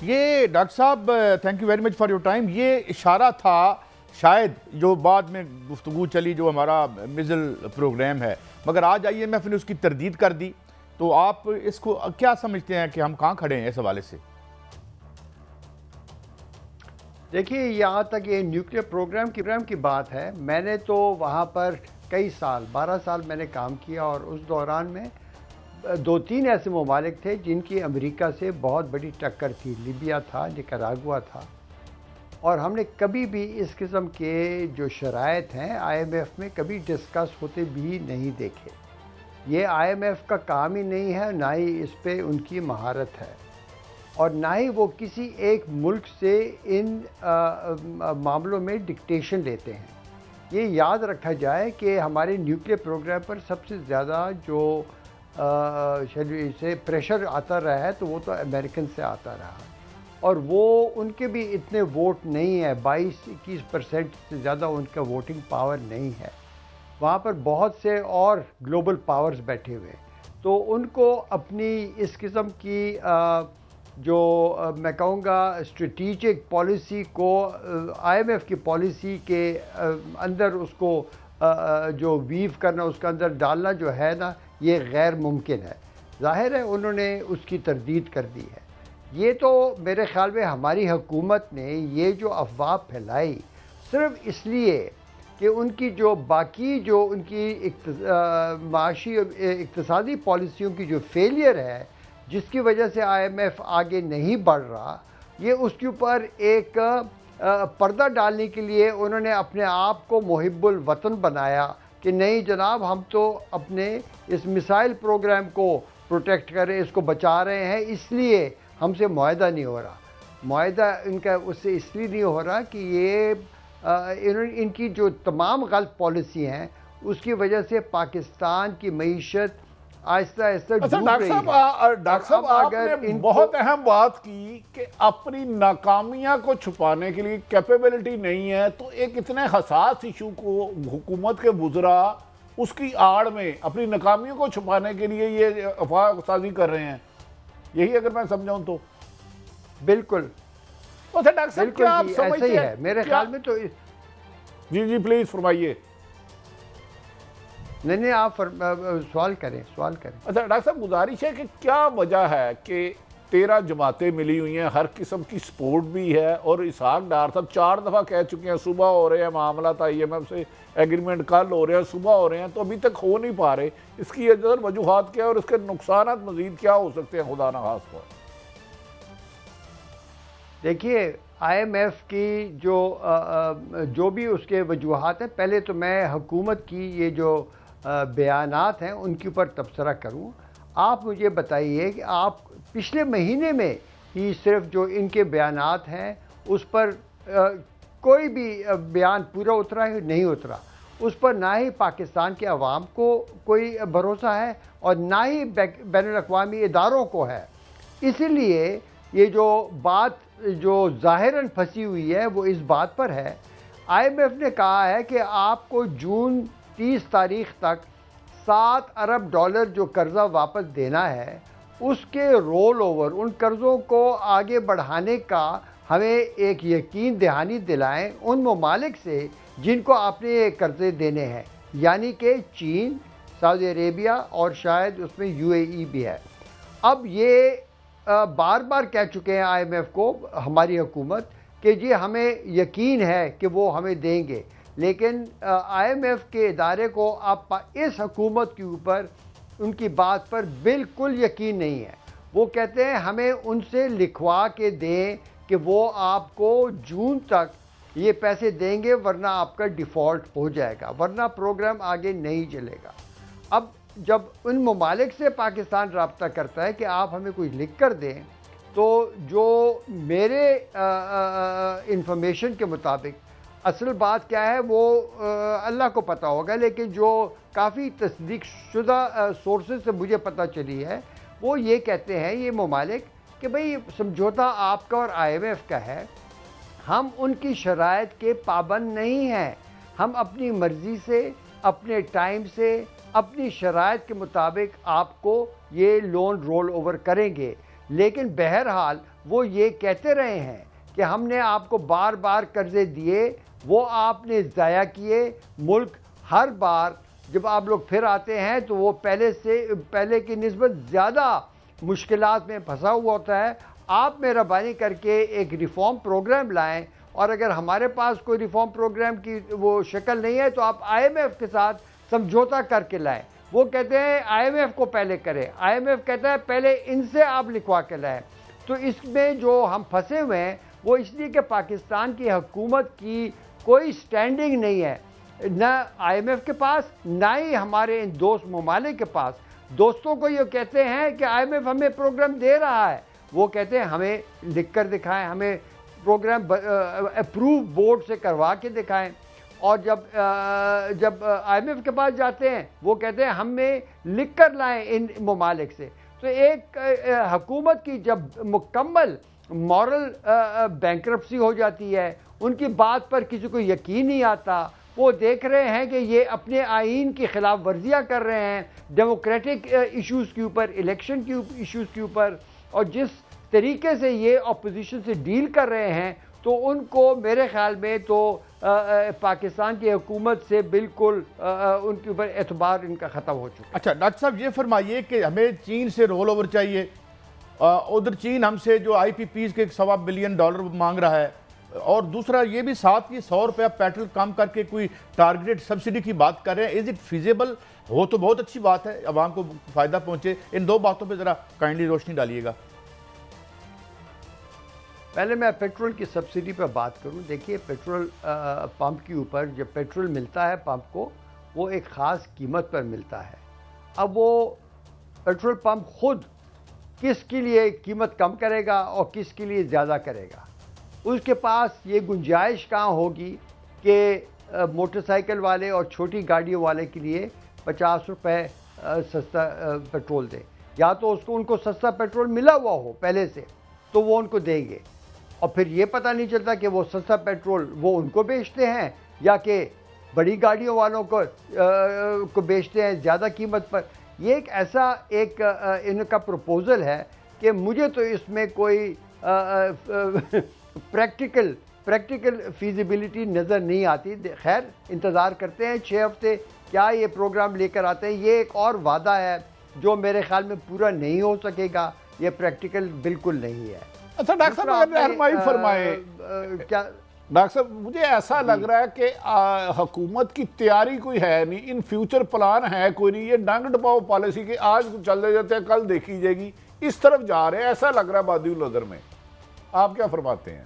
یہ ڈاکٹر صاحب thank you very much for your time. یہ اشارہ تھا شاید جو بعد میں گفتگو چلی جو ہمارا مزل پروگرام ہے، مگر آج آئی ایم ایف نے اس کی تردید کر دی. تو آپ اس کو کیا سمجھتے ہیں کہ ہم کہاں کھڑے ہیں اس حوالے سے؟ دیکھیے یہاں تک یہ نیوکلیئر پروگرام کی بات ہے. میں نے تو وہاں پر کئی سال 12 سال میں نے کام کیا، اور اس دوران میں 2-3 ایسے ممالک تھے جن کی امریکہ سے بہت بڑی ٹکر تھی. لیبیا تھا، نکراگوا تھا، اور ہم نے کبھی بھی اس قسم کے جو شرائط ہیں آئی ایم ایف میں کبھی ڈسکس ہوتے بھی نہیں دیکھے. یہ آئی ایم ایف کا کام ہی نہیں ہے، نہ ہی اس پہ ان کی مہارت ہے، اور نہ ہی وہ کسی ایک ملک سے ان معاملوں میں ڈکٹیشن لیتے ہیں. یہ یاد رکھا جائے کہ ہمارے نیوکلیئر پروگرام پر سب سے زیادہ جو سے پریشر آتا رہا ہے تو وہ تو امریکن سے آتا رہا، اور وہ ان کے بھی اتنے ووٹ نہیں ہے. 22-21% سے زیادہ ان کا ووٹنگ پاور نہیں ہے. وہاں پر بہت سے اور گلوبل پاورز بیٹھے ہوئے، تو ان کو اپنی اس قسم کی جو میں کہوں گا اسٹریٹیجک پالیسی کو آئی ایم ایف کی پالیسی کے اندر اس کو جو ویو کرنا، اس کے اندر ڈالنا جو ہے نا، یہ غیر ممکن ہے. ظاہر ہے انہوں نے اس کی تردید کر دی ہے. یہ تو میرے خیال میں ہماری حکومت نے یہ جو افواہ پھیلائی صرف اس لیے کہ ان کی جو باقی جو ان کی معاشی اقتصادی پالیسیوں کی جو فیلئر ہے، جس کی وجہ سے آئی ایم ایف آگے نہیں بڑھ رہا، یہ اس کے اوپر ایک پردہ ڈالنے کے لیے انہوں نے اپنے آپ کو محب الوطن بنایا کہ نہیں جناب، ہم تو اپنے اس میسائل پروگرام کو پروٹیکٹ کر رہے ہیں، اس کو بچا رہے ہیں، اس لیے ہم سے معاہدہ نہیں ہو رہا. معاہدہ ان کا اس سے اس لیے نہیں ہو رہا کہ یہ ان کی جو تمام غلط پالیسی ہیں اس کی وجہ سے پاکستان کی معیشت آہستہ آہستہ ڈوب رہی ہے. ڈاکٹر صاحب آپ نے بہت اہم بات کی کہ اپنی ناکامیاں کو چھپانے کے لیے کیپیبلٹی نہیں ہے، تو ایک اتنے حساس ایشو کو حکومت کے وزراء اس کی آڑ میں اپنی ناکامیوں کو چھپانے کے لیے یہ افواہ سازی کر رہے ہیں. یہی اگر میں سمجھاؤں تو بالکل ڈاکٹر صاحب کیا آپ ایسا ہی ہے میرے خیال میں. تو جی پلیز فرمائیے. نہیں آپ سوال کریں. اچھا ڈاکٹر صاحب گزارش ہے کہ کیا وجہ ہے کہ 13 جماعتیں ملی ہوئی ہیں، ہر قسم کی سپورٹ بھی ہے، اور اسحاق ڈار صاحب 4 دفعہ کہہ چکے ہیں صبح ہو رہے ہیں معاملات آئی ایم ایف سے ایگریمنٹ، کل ہو رہے ہیں، صبح ہو رہے ہیں، تو ابھی تک ہو نہیں پا رہے. اس کی وجوہات کیا ہے اور اس کے نقصانات مزید کیا ہو سکتے ہیں خدا نخواستہ؟ دیکھیے آئی ایم ایف کی جو بھی اس کے وجوہات ہیں، پہلے تو میں حکومت کی یہ جو بیانات ہیں ان کے اوپر تبصرہ کروں. آپ مجھے بتائیے کہ آپ پچھلے مہینے میں ہی صرف جو ان کے بیانات ہیں اس پر کوئی بھی بیان پورا اترا ہے نہیں اترا. اس پر نہ ہی پاکستان کے عوام کو کوئی بھروسہ ہے اور نہ ہی بین الاقوامی اداروں کو ہے. اسی لیے یہ جو بات جو ظاہراً پھنسی ہوئی ہے وہ اس بات پر ہے. آئی ایم ایف نے کہا ہے کہ آپ کو جون 30 تاریخ تک $7 ارب جو قرضہ واپس دینا ہے. اس کے رول اوور، ان قرضوں کو آگے بڑھانے کا ہمیں ایک یقین دہانی دلائیں ان ممالک سے جن کو آپ نے یہ قرضے دینے ہیں، یعنی کہ چین، سعودی عربیہ اور شاید اس میں UAE بھی ہے. اب یہ بار بار کہہ چکے ہیں آئی ایم ایف کو ہماری حکومت کہ جی ہمیں یقین ہے کہ وہ ہمیں دیں گے، لیکن آئی ایم ایف کے ادارے کو آپ اس حکومت کے اوپر ان کی بات پر بالکل یقین نہیں ہے. وہ کہتے ہیں ہمیں ان سے لکھوا کے دیں کہ وہ آپ کو جون تک یہ پیسے دیں گے، ورنہ آپ کا ڈیفالٹ ہو جائے گا، ورنہ پروگرام آگے نہیں چلے گا. اب جب ان ممالک سے پاکستان رابطہ کرتا ہے کہ آپ ہمیں کچھ لکھ کر دیں، تو جو میرے انفارمیشن کے مطابق اصل بات کیا ہے وہ اللہ کو پتہ ہوگا، لیکن جو کافی تصدیق شدہ سورسز سے مجھے پتہ چلی ہے وہ یہ کہتے ہیں یہ ممالک کہ بھئی سمجھوتا آپ کا اور آئی ایم ایف کا ہے، ہم ان کی شرائط کے پابند نہیں ہیں. ہم اپنی مرضی سے، اپنے ٹائم سے، اپنی شرائط کے مطابق آپ کو یہ لون رول اوور کریں گے، لیکن بہرحال وہ یہ کہتے رہے ہیں کہ ہم نے آپ کو بار بار قرضے دیے، وہ آپ نے ضائع کیے۔ ملک ہر بار جب آپ لوگ پھر آتے ہیں تو وہ پہلے کی نسبت زیادہ مشکلات میں پھنسا ہوا ہوتا ہے۔ آپ مہربانی کر کے ایک ریفارم پروگرام لائیں، اور اگر ہمارے پاس کوئی ریفارم پروگرام کی وہ شکل نہیں ہے تو آپ آئی ایم ایف کے ساتھ سمجھوتا کر کے لائیں۔ وہ کہتے ہیں آئی ایم ایف کو پہلے کریں، آئی ایم ایف کہتا ہے پہلے ان سے آپ لکھوا کے لائیں۔ تو اس میں جو ہم پھنسے ہوئے ہیں وہ اس لیے کہ پاکستان کی حکومت کی کوئی سٹینڈنگ نہیں ہے، نہ آئی ایم ایف کے پاس، نہ ہی ہمارے ان دوست ممالک کے پاس۔ دوستوں کو یہ کہتے ہیں کہ آئی ایم ایف ہمیں پروگرام دے رہا ہے، وہ کہتے ہیں ہمیں لکھ کر دکھائیں، ہمیں پروگرام اپروو بورڈ سے کروا کے دکھائیں۔ اور جب آئی ایم ایف کے پاس جاتے ہیں وہ کہتے ہیں ہمیں لکھ کر لائیں ان ممالک سے۔ تو ایک حکومت کی جب مکمل مورل بینکرپسی ہو جاتی ہے، ان کی بات پر کسی کو یقین نہیں آتا، وہ دیکھ رہے ہیں کہ یہ اپنے آئین کی خلاف ورزیاں کر رہے ہیں ڈیموکریٹک ایشوز کے اوپر، الیکشن کی ایشوز کے اوپر، اور جس طریقے سے یہ اپوزیشن سے ڈیل کر رہے ہیں تو ان کو میرے خیال میں تو پاکستان کی حکومت سے بالکل ان کے اوپر اعتبار ان کا ختم ہو چکا ہے۔ اچھا ڈاکٹر صاحب یہ فرمائیے کہ ہمیں چین سے رول اوور چاہیے، ادھر چین ہم سے جو آئی پی پیز کے $1.25 بلین مانگ رہا ہے، اور دوسرا یہ بھی ساتھ کی $100 پیٹرول کم کر کے کوئی ٹارگیٹڈ سبسڈی کی بات کر رہے ہیں۔ Is it feasible? ہو تو بہت اچھی بات ہے، عوام کو فائدہ پہنچے۔ ان دو باتوں پہ ذرا کائنڈلی روشنی ڈالیے گا۔ پہلے میں پیٹرول کی سبسڈی پہ بات کروں۔ دیکھیے پیٹرول پمپ کے اوپر جب پیٹرول ملتا ہے پمپ کو، وہ ایک خاص قیمت پر ملتا ہے۔ اب وہ پیٹرول پمپ خود کس کے لیے قیمت کم کرے گا اور کس کے لیے زیادہ کرے گا، اس کے پاس یہ گنجائش کہاں ہوگی کہ موٹر سائیکل والے اور چھوٹی گاڑیوں والے کے لیے $50 سستا پیٹرول دیں، یا تو ان کو سستا پیٹرول ملا ہوا ہو پہلے سے تو وہ ان کو دیں گے، اور پھر یہ پتہ نہیں چلتا کہ وہ سستا پیٹرول وہ ان کو بیچتے ہیں یا کہ بڑی گاڑیوں والوں کو بیچتے ہیں زیادہ قیمت پر۔ یہ ایک ایسا ان کا پروپوزل ہے کہ مجھے تو اس میں کوئی پریکٹیکل فیزیبلٹی نظر نہیں آتی۔ خیر انتظار کرتے ہیں 6 ہفتے کیا یہ پروگرام لے کر آتے ہیں۔ یہ ایک اور وعدہ ہے جو میرے خیال میں پورا نہیں ہو سکے گا، یہ پریکٹیکل بالکل نہیں ہے۔ اچھا ڈاکٹر صاحب اگر رہنمائی فرمائے، کیا ڈاکٹر صاحب مجھے ایسا لگ رہا ہے کہ حکومت کی تیاری کوئی ہے نہیں، ان فیوچر پلان ہے کوئی نہیں، یہ ڈنگ ڈپاؤ پالیسی کے آج چلے جاتے ہیں کل دیکھی جائے گی، اس طرف جا رہے ہیں، ایسا لگ رہا ہے بادی النظر میں۔ آپ کیا فرماتے ہیں؟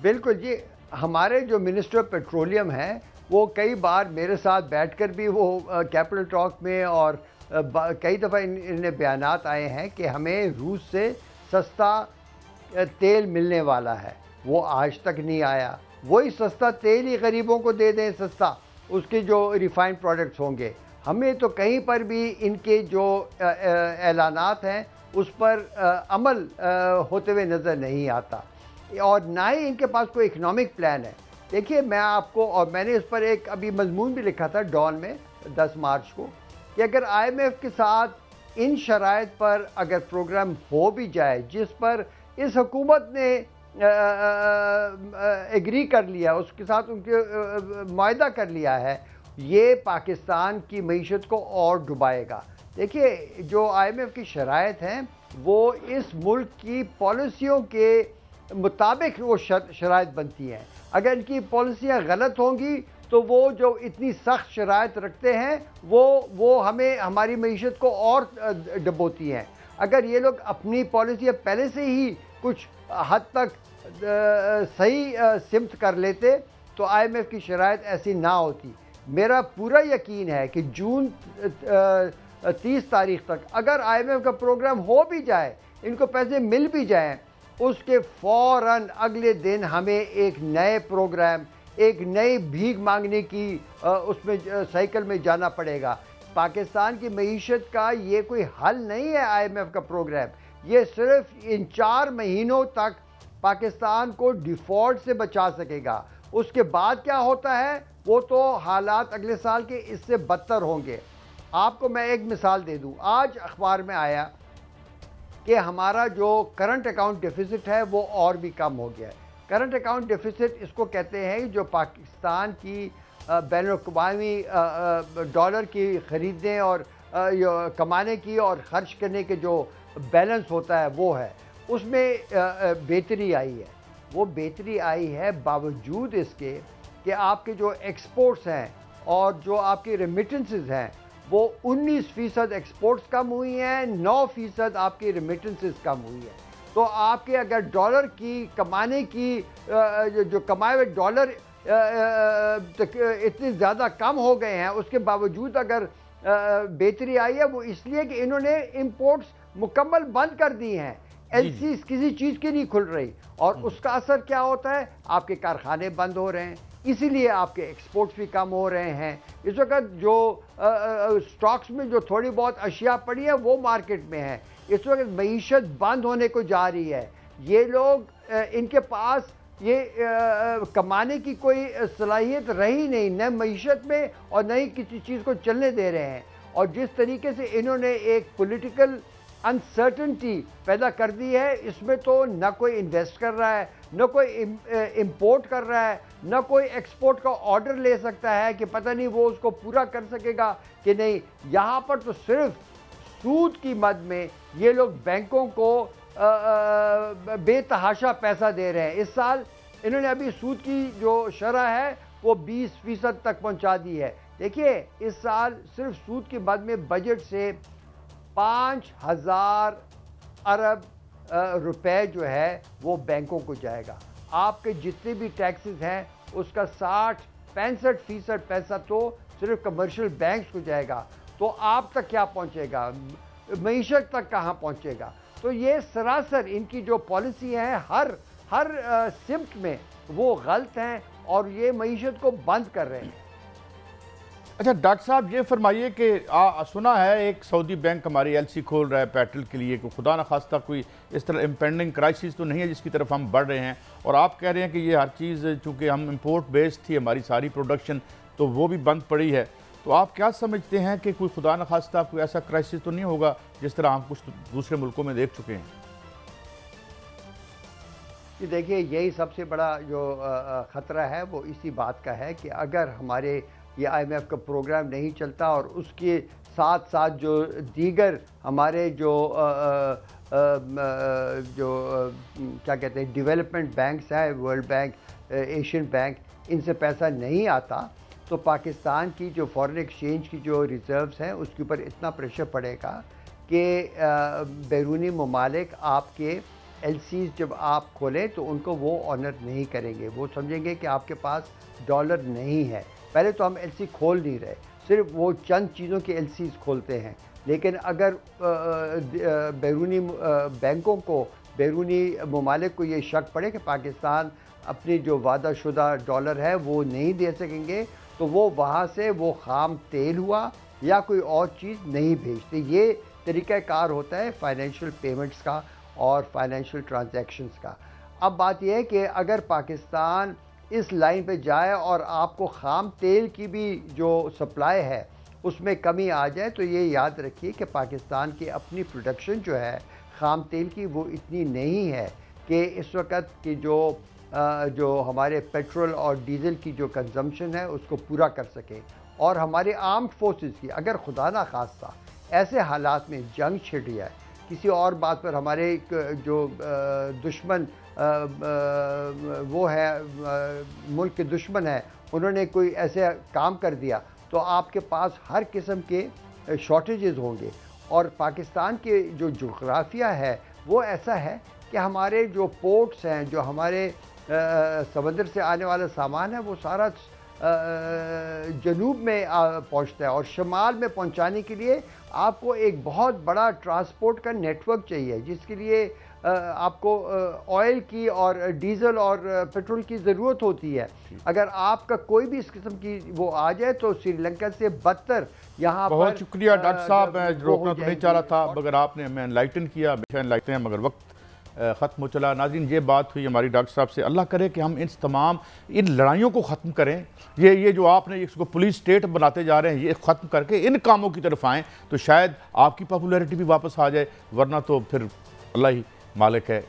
بالکل جی، ہمارے جو منسٹر پیٹرولیم ہیں وہ کئی بار میرے ساتھ بیٹھ کر بھی وہ کیپٹل ٹاک میں اور کئی دفعہ انہیں بیانات آئے ہیں کہ ہمیں روس سے سستا تیل ملنے والا ہے، وہ آج تک نہیں آیا۔ وہی سستا تیل ہی غریبوں کو دے دیں سستا، اس کے جو ریفائنڈ پروڈکٹس ہوں گے۔ ہمیں تو کہیں پر بھی ان کے جو اعلانات ہیں اس پر عمل ہوتے ہوئے نظر نہیں آتا، اور نہ ہی ان کے پاس کوئی اکنامک پلان ہے۔ دیکھیے میں آپ کو، اور میں نے اس پر ایک ابھی مضمون بھی لکھا تھا ڈان میں 10 مارچ کو، کہ اگر آئی ایم ایف کے ساتھ ان شرائط پر اگر پروگرام ہو بھی جائے جس پر اس حکومت نے ایگری کر لیا، اس کے ساتھ ان کے معاہدہ کر لیا ہے، یہ پاکستان کی معیشت کو اور ڈبائے گا۔ دیکھیے جو آئی ایم ایف کی شرائط ہیں وہ اس ملک کی پالیسیوں کے مطابق وہ شرائط بنتی ہیں۔ اگر ان کی پالیسیاں غلط ہوں گی تو وہ جو اتنی سخت شرائط رکھتے ہیں وہ ہمیں ہماری معیشت کو اور ڈبوتی ہیں۔ اگر یہ لوگ اپنی پالیسیاں پہلے سے ہی کچھ حد تک صحیح سمت کر لیتے تو آئی ایم ایف کی شرائط ایسی نہ ہوتی۔ میرا پورا یقین ہے کہ جون 30 تاریخ تک اگر آئی ایم ایف کا پروگرام ہو بھی جائے، ان کو پیسے مل بھی جائیں، اس کے فوراً اگلے دن ہمیں ایک نئے پروگرام، ایک نئی بھیک مانگنے کی اس میں سائیکل میں جانا پڑے گا۔ پاکستان کی معیشت کا یہ کوئی حل نہیں ہے آئی ایم ایف کا پروگرام، یہ صرف ان 4 مہینوں تک پاکستان کو ڈیفالٹ سے بچا سکے گا۔ اس کے بعد کیا ہوتا ہے وہ تو حالات اگلے سال کے اس سے بدتر ہوں گے۔ آپ کو میں ایک مثال دے دوں، آج اخبار میں آیا کہ ہمارا جو کرنٹ اکاؤنٹ ڈیفیسٹ ہے وہ اور بھی کم ہو گیا ہے. کرنٹ اکاؤنٹ ڈیفیسٹ اس کو کہتے ہیں جو پاکستان کی بین الاقوامی ڈالر کی خریدنے اور کمانے کی اور خرچ کرنے کے جو بیلنس ہوتا ہے وہ ہے, اس میں بہتری آئی ہے. وہ بہتری آئی ہے باوجود اس کے کہ آپ کے جو ایکسپورٹس ہیں اور جو آپ کی ریمیٹنسز ہیں وہ 19% ایکسپورٹس کم ہوئی ہیں, 9% آپ کی ریمیٹنسز کم ہوئی ہیں. تو آپ کے اگر ڈالر کی کمانے کی جو کمائے ہوئے ڈالر اتنے زیادہ کم ہو گئے ہیں, اس کے باوجود اگر بہتری آئی ہے وہ اس لیے کہ انہوں نے امپورٹس مکمل بند کر دی ہیں. ایل سیز کسی چیز کی نہیں کھل رہی, اور اس کا اثر کیا ہوتا ہے, آپ کے کارخانے بند ہو رہے ہیں, اسی لیے آپ کے ایکسپورٹس بھی کم ہو رہے ہیں. اس وقت جو سٹاکس میں جو تھوڑی بہت اشیاء پڑی ہیں وہ مارکیٹ میں ہیں. اس وقت معیشت بند ہونے کو جا رہی ہے. یہ لوگ ان کے پاس یہ کمانے کی کوئی صلاحیت رہی نہیں, نہ معیشت میں اور نہ ہی کسی چیز کو چلنے دے رہے ہیں. اور جس طریقے سے انہوں نے ایک پولیٹیکل انسرٹنٹی پیدا کر دی ہے, اس میں تو نہ کوئی انویسٹ کر رہا ہے, نہ کوئی امپورٹ کر رہا ہے, نہ کوئی ایکسپورٹ کا آرڈر لے سکتا ہے کہ پتہ نہیں وہ اس کو پورا کر سکے گا کہ نہیں. یہاں پر تو صرف سود کی مد میں یہ لوگ بینکوں کو بے تحاشا پیسہ دے رہے ہیں. اس سال انہوں نے ابھی سود کی جو شرح ہے وہ 20% تک پہنچا دی ہے. دیکھیے اس سال صرف سود کی مد میں بجٹ سے 5,000 ارب روپے جو ہے وہ بینکوں کو جائے گا. آپ کے جتنے بھی ٹیکسز ہیں اس کا 65% پیسہ تو صرف کمرشل بینکس کو جائے گا. تو آپ تک کیا پہنچے گا, معیشت تک کہاں پہنچے گا؟ تو یہ سراسر ان کی جو پالیسی ہے ہر سمت میں وہ غلط ہیں اور یہ معیشت کو بند کر رہے ہیں. اچھا ڈاکٹر صاحب یہ فرمائیے کہ سنا ہے ایک سعودی بینک ہماری ایل سی کھول رہا ہے پیٹرول کے لیے, کہ خدا نہ خواستہ کوئی اس طرح امپینڈنگ کرائسس تو نہیں ہے جس کی طرف ہم بڑھ رہے ہیں, اور آپ کہہ رہے ہیں کہ یہ ہر چیز چونکہ ہم امپورٹ بیسڈ تھی ہماری ساری پروڈکشن تو وہ بھی بند پڑی ہے. تو آپ کیا سمجھتے ہیں کہ کوئی خدا نہ خواستہ کوئی ایسا کرائسس تو نہیں ہوگا جس طرح ہم کچھ دوسرے ملکوں میں دیکھ چکے ہیں؟ دیکھیے یہی سب سے بڑا جو خطرہ ہے وہ اسی بات کا ہے کہ اگر ہمارے یہ آئی ایم ایف کا پروگرام نہیں چلتا اور اس کے ساتھ ساتھ جو دیگر ہمارے جو کیا کہتے ہیں ڈیولپمنٹ بینکس ہیں, ورلڈ بینک, ایشین بینک, ان سے پیسہ نہیں آتا تو پاکستان کی جو فارن ایکسچینج کی جو ریزروز ہیں اس کے اوپر اتنا پریشر پڑے گا کہ بیرونی ممالک آپ کے ایل سیز جب آپ کھولیں تو ان کو وہ آنر نہیں کریں گے. وہ سمجھیں گے کہ آپ کے پاس ڈالر نہیں ہے. پہلے تو ہم ایل سی کھول نہیں رہے, صرف وہ چند چیزوں کے ایل سیز کھولتے ہیں. لیکن اگر بیرونی بینکوں کو, بیرونی ممالک کو یہ شک پڑے کہ پاکستان اپنی جو وعدہ شدہ ڈالر ہے وہ نہیں دے سکیں گے تو وہ وہاں سے وہ خام تیل ہوا یا کوئی اور چیز نہیں بھیجتے. یہ طریقہ کار ہوتا ہے فائنینشیل پیمنٹس کا اور فائنینشیل ٹرانزیکشنز کا. اب بات یہ ہے کہ اگر پاکستان اس لائن پہ جائے اور آپ کو خام تیل کی بھی جو سپلائی ہے اس میں کمی آ جائے تو یہ یاد رکھیے کہ پاکستان کی اپنی پروڈکشن جو ہے خام تیل کی وہ اتنی نہیں ہے کہ اس وقت کی جو ہمارے پیٹرول اور ڈیزل کی جو کنزمپشن ہے اس کو پورا کر سکے. اور ہمارے آرمڈ فورسز کی اگر خدا نہ خواستہ ایسے حالات میں جنگ چھڑ جائے, کسی اور بات پر ہمارے جو دشمن وہ ہے ملک کے دشمن ہے انہوں نے کوئی ایسے کام کر دیا تو آپ کے پاس ہر قسم کے شارٹیجز ہوں گے. اور پاکستان کے جو جغرافیہ ہے وہ ایسا ہے کہ ہمارے جو پورٹس ہیں, جو ہمارے سمندر سے آنے والا سامان ہے وہ سارا جنوب میں پہنچتا ہے, اور شمال میں پہنچانے کے لیے آپ کو ایک بہت بڑا ٹرانسپورٹ کا نیٹ ورک چاہیے جس کے لیے آپ کو آئل کی اور ڈیزل اور پیٹرول کی ضرورت ہوتی ہے. اگر آپ کا کوئی بھی اس قسم کی وہ آ جائے تو سری لنکا سے بدتر یہاں پر. بہت شکریہ ڈاکٹر صاحب, میں روکنا تو نہیں چاہ رہا تھا مگر آپ نے ہمیں انلائٹن کیا, ہمیشہ انلائٹن ہیں مگر وقت ختم ہو چلا. ناظرین یہ بات ہوئی ہماری ڈاکٹر صاحب سے, اللہ کرے کہ ہم ان لڑائیوں کو ختم کریں. یہ جو آپ نے اس کو پولیس اسٹیٹ بناتے جا رہے ہیں یہ ختم کر کے ان کاموں کی طرف آئیں تو شاید آپ کی پاپولیرٹی بھی واپس آ جائے, ورنہ تو پھر اللہ ہی مالک ہے.